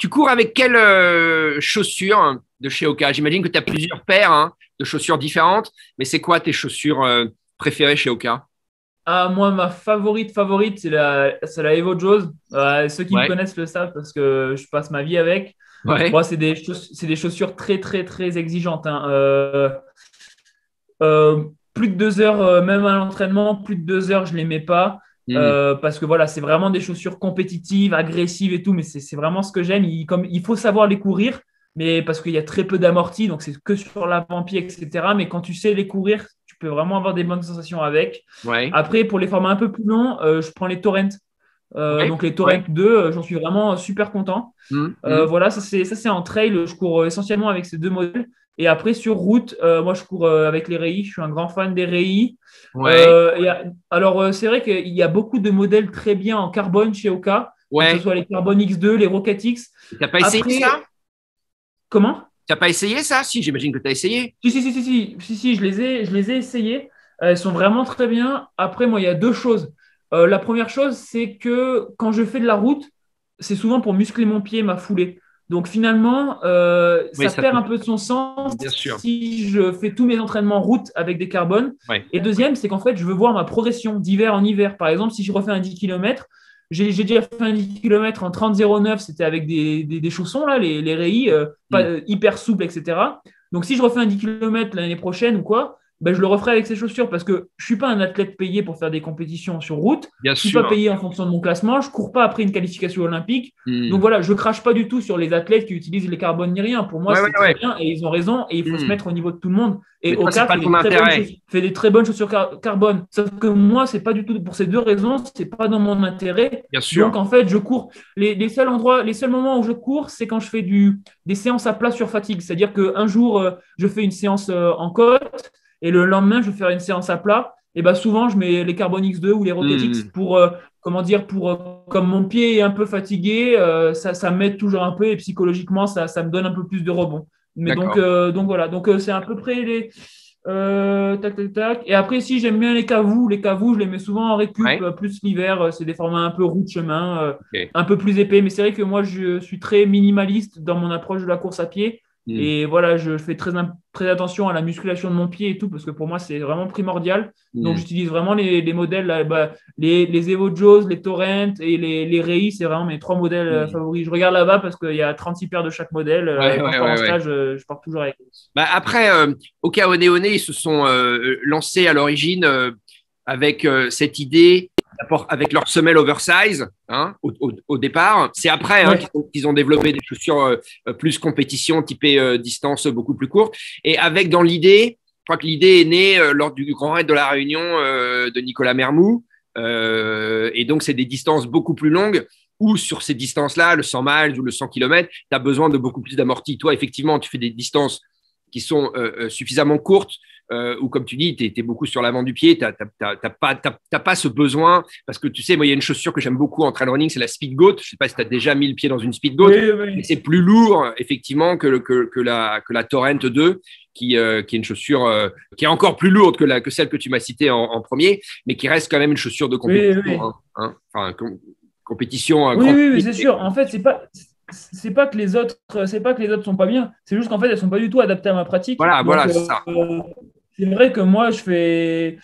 Tu cours avec quelles chaussures de chez Hoka? J'imagine que tu as plusieurs paires de chaussures différentes, mais c'est quoi tes chaussures préférées chez Hoka? Ah, moi, ma favorite, c'est la Evo Jaws. Ceux qui me Ouais, connaissent le savent parce que je passe ma vie avec. ouais. Bon, c'est des chaussures très, très, très exigeantes, hein. Plus de 2 heures, même à l'entraînement, plus de 2 heures, je ne les mets pas. Hmm. Parce que voilà, c'est vraiment des chaussures compétitives, agressives et tout, mais c'est vraiment ce que j'aime. Il faut savoir les courir, mais parce qu'il y a très peu d'amorti, donc c'est que sur l'avant-pied, etc. Mais quand tu sais les courir, tu peux vraiment avoir des bonnes sensations avec. Ouais, Après, pour les formats un peu plus longs, je prends les Torrent. ouais, Donc les Torrent ouais. 2, j'en suis vraiment super content. Hmm, hmm. Voilà, ça c'est en trail. Je cours essentiellement avec ces deux modèles. Et après, sur route, moi, je cours avec les Rei. Je suis un grand fan des Rei. Ouais, Alors, c'est vrai qu'il y a beaucoup de modèles très bien en carbone chez Oka. Donc, que ce ouais. soit les Carbone X2, les Rocket X. T'as pas essayé ça? Après, comment? T'as pas essayé ça? Si, j'imagine que t'as essayé. Si, si, si, si, si, si, si, je les ai essayées. Elles sont vraiment très bien. Après, moi, il y a deux choses. La première chose, c'est que quand je fais de la route, c'est souvent pour muscler mon pied, ma foulée. Donc finalement, Oui, ça ça perd peut. un peu de son sens Bien sûr. si je fais tous mes entraînements route avec des carbones. Ouais. Et deuxième, c'est qu'en fait, je veux voir ma progression d'hiver en hiver. Par exemple, si je refais un 10 km, j'ai déjà fait un 10 km en 30,09, c'était avec des chaussons, là, les Rei, pas, Hmm. hyper souples, etc. Donc, si je refais un 10 km l'année prochaine ou quoi, ben, je le referai avec ces chaussures parce que je ne suis pas un athlète payé pour faire des compétitions sur route. Bien Je ne suis pas sûr. payé en fonction de mon classement. Je ne cours pas après une qualification olympique. Donc Hmm. voilà, je ne crache pas du tout sur les athlètes qui utilisent les carbones ni rien. Pour moi, Ouais, ouais, c'est très ouais. bien et ils ont raison et il faut se Hmm. mettre au niveau de tout le monde. Et Mais toi, c'est Oka pas fait ton des très bonnes intérêt. chaussures, fait des très bonnes chaussures carbone. Sauf que moi, c'est pas du tout pour ces deux raisons, c'est pas dans mon intérêt. Bien Donc sûr. en fait, je cours. Les seuls moments où je cours, c'est quand je fais des séances à plat sur fatigue. C'est-à-dire qu'un jour, je fais une séance en côte et le lendemain, je vais faire une séance à plat. Et ben souvent, je mets les Carbon X2 ou les Rocket X Hmm. pour, comment dire, comme mon pied est un peu fatigué, ça m'aide toujours un peu et psychologiquement, ça me donne un peu plus de rebond. Mais donc, D'accord. voilà, donc c'est à peu près les. Tac, tac, tac. Et après, si j'aime bien les cavous, je les mets souvent en récup, Ouais. plus l'hiver. C'est des formats un peu roue de chemin, Ok. un peu plus épais. Mais c'est vrai que moi, je suis très minimaliste dans mon approche de la course à pied. Hmm. Et voilà, je fais très attention à la musculation de mon pied et tout, parce que pour moi, c'est vraiment primordial. Donc, Hmm. j'utilise vraiment les modèles, là, bah, les Evo Jaws, les Torrent et les Rei. C'est vraiment mes trois modèles Hmm. favoris. Je regarde là-bas parce qu'il y a 36 paires de chaque modèle. Ouais, Quand je ouais, pars en ouais, ouais. stage, je pars toujours avec. Bah, après, Oka One One, ils se sont lancés à l'origine avec cette idée, avec leur semelle oversize au départ. C'est après Ouais. qu'ils ont développé des chaussures plus compétition, typées distance beaucoup plus courte. Et avec dans l'idée, je crois que l'idée est née lors du Grand Raid de la Réunion de Nicolas Mermoux. Et donc, c'est des distances beaucoup plus longues où sur ces distances-là, le 100 miles ou le 100 km, tu as besoin de beaucoup plus d'amorti. Toi, effectivement, tu fais des distances qui sont suffisamment courtes, ou comme tu dis, tu es beaucoup sur l'avant du pied, tu n'as pas ce besoin, parce que tu sais, moi, il y a une chaussure que j'aime beaucoup en trail running, c'est la Speed Goat. Je ne sais pas si tu as déjà mis le pied dans une Speed Goat, Oui, mais oui. c'est plus lourd, effectivement, que la Torrent 2, qui est une chaussure qui est encore plus lourde que celle que tu m'as citée en premier, mais qui reste quand même une chaussure de Oui, compétition. oui. Enfin, compétition Oui, grand oui, oui, public. c'est sûr. En fait, c'est pas que les autres, c'est pas que les autres sont pas bien. C'est juste qu'en fait, elles sont pas du tout adaptées à ma pratique. Voilà, Donc, voilà, c'est ça. c'est vrai que moi, je fais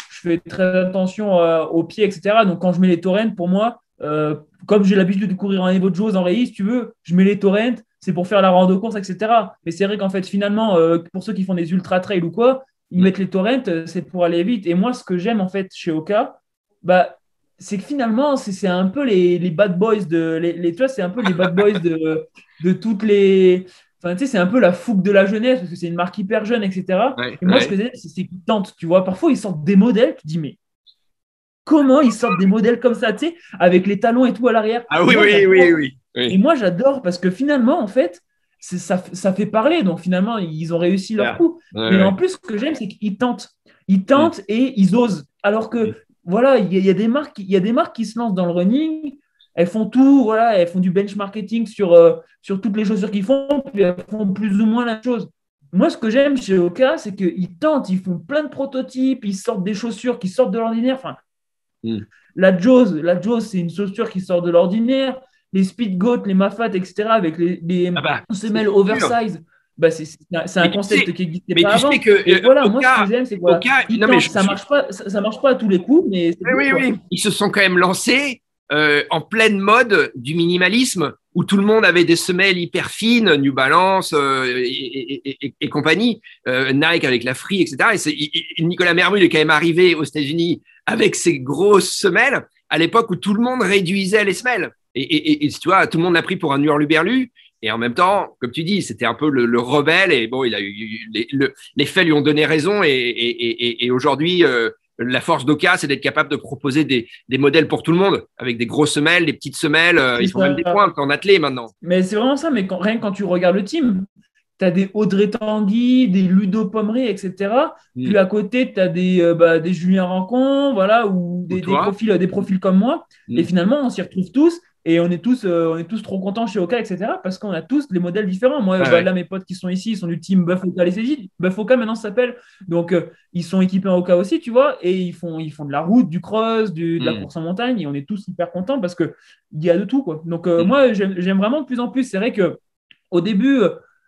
très attention aux pieds, etc. Donc, quand je mets les torrents, pour moi, comme j'ai l'habitude de courir en niveau de joueuse en race, si tu veux, je mets les torrents, c'est pour faire la rando course, etc. Mais c'est vrai qu'en fait, finalement, pour ceux qui font des ultra trail ou quoi, ils Mm. mettent les torrents, c'est pour aller vite. Et moi, ce que j'aime en fait chez Oka, bah, c'est que finalement, c'est un peu les bad boys tu vois, c'est un peu les bad boys de toutes les. Enfin, tu sais, c'est un peu la fougue de la jeunesse parce que c'est une marque hyper jeune, etc. Ouais, Et moi, ce ouais. que j'aime, c'est qu'ils tentent, tu vois. Parfois, ils sortent des modèles, tu te dis, mais comment ils sortent des modèles comme ça, tu sais, avec les talons et tout à l'arrière. Ah Et oui, moi, oui, oui, j'adore. oui. Et Oui. moi, j'adore parce que finalement, en fait, ça fait parler. Donc, finalement, ils ont réussi leur Super. coup. Ouais, Mais en ouais. plus, ce que j'aime, c'est qu'ils tentent. Ils Mm. tentent et ils osent. Alors que, voilà, il y a des marques, il y a des marques qui se lancent dans le running. Elles font tout, voilà, elles font du benchmarking sur toutes les chaussures qu'ils font, puis elles font plus ou moins la chose. Moi, ce que j'aime chez Oka, c'est qu'ils tentent, ils font plein de prototypes, ils sortent des chaussures qui sortent de l'ordinaire. Enfin, Mm. la Jaws, c'est une chaussure qui sort de l'ordinaire. les Speedgoat, les Mafat, etc., avec les semelles oversize. Bah c'est un concept qui n'existait pas avant. Mais tu sais que et voilà, moi, ce que j'aime, c'est quoi ça marche pas à tous les coups, mais oui. Ils se sont quand même lancés en pleine mode du minimalisme, où tout le monde avait des semelles hyper fines, New Balance et compagnie, Nike avec la Free, etc. Et Nicolas Mermu est quand même arrivé aux États-Unis avec ses grosses semelles à l'époque où tout le monde réduisait les semelles. Et tu vois, tout le monde l'a pris pour un hurluberlu. Et en même temps, comme tu dis, c'était un peu le rebelle. Et bon, les faits lui ont donné raison. Et aujourd'hui, la force d'Oka, c'est d'être capable de proposer des modèles pour tout le monde, avec des grosses semelles, des petites semelles. Ils font même des pointes en athlée maintenant. Mais c'est vraiment ça. Mais rien que quand tu regardes le team, tu as des Audrey Tanguy, des Ludo Pomery, etc. Puis à côté, tu as des Julien Rancon, voilà, ou des profils comme moi. Et finalement, on s'y retrouve tous. Et on est tous trop contents chez Oka, etc. Parce qu'on a tous des modèles différents. Moi, là, mes potes qui sont ici, ils sont du team Buff Oka LCJ. Buff Oka, maintenant, ça s'appelle. Donc, ils sont équipés en Oka aussi, tu vois. Et ils font de la route, du cross, de la course en montagne. Et on est tous hyper contents parce qu'il y a de tout, quoi. Donc, moi, j'aime vraiment de plus en plus. C'est vrai qu'au début,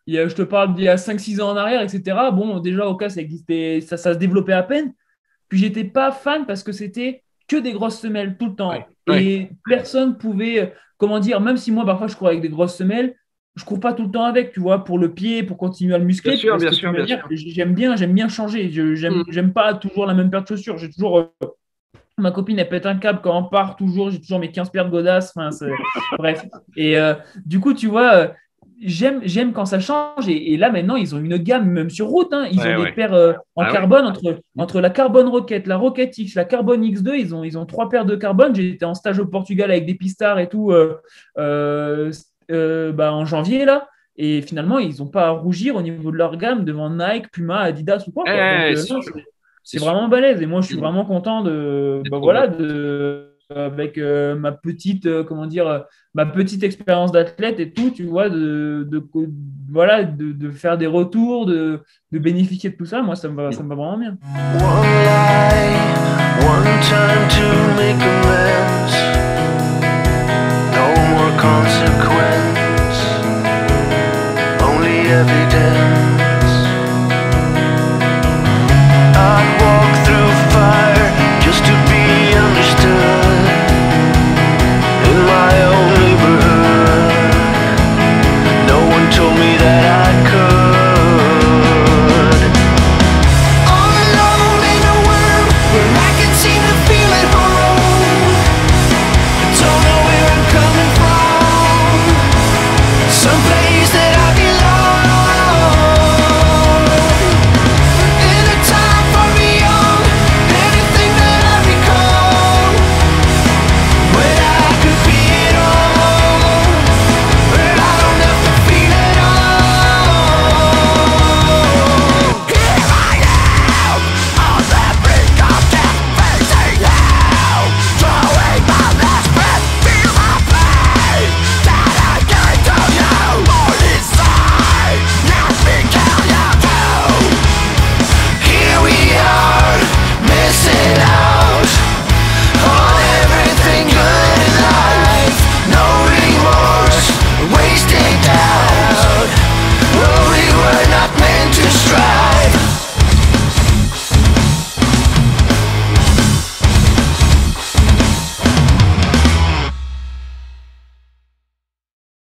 je te parle d'il y a 5-6 ans en arrière, etc. Bon, déjà, Oka, ça existait, ça se développait à peine. Puis, j'étais pas fan parce que c'était que des grosses semelles tout le temps. Et personne pouvait, comment dire, même si moi, parfois, je cours avec des grosses semelles, je cours pas tout le temps avec, tu vois, pour le pied, pour continuer à le muscler. Bien sûr. J'aime bien changer. J'aime pas toujours la même paire de chaussures. J'ai toujours… ma copine, elle pète un câble quand on part, toujours. J'ai toujours mes 15 paires de godasses. Bref. Et du coup, tu vois… J'aime quand ça change et là maintenant ils ont une gamme même sur route, hein. Ils ont des paires en carbone entre la Carbone Rocket, la Rocket X, la Carbone X2, ils ont 3 paires de carbone. J'étais en stage au Portugal avec des pistards et tout en janvier là, et finalement ils n'ont pas à rougir au niveau de leur gamme devant Nike, Puma, Adidas ou quoi. C'est vraiment balèze et moi je suis vraiment content avec ma petite ma petite expérience d'athlète et tout, tu vois, de faire des retours, de bénéficier de tout ça. Moi, ça me va vraiment bien. One lie, one time to make amends. No more consequences.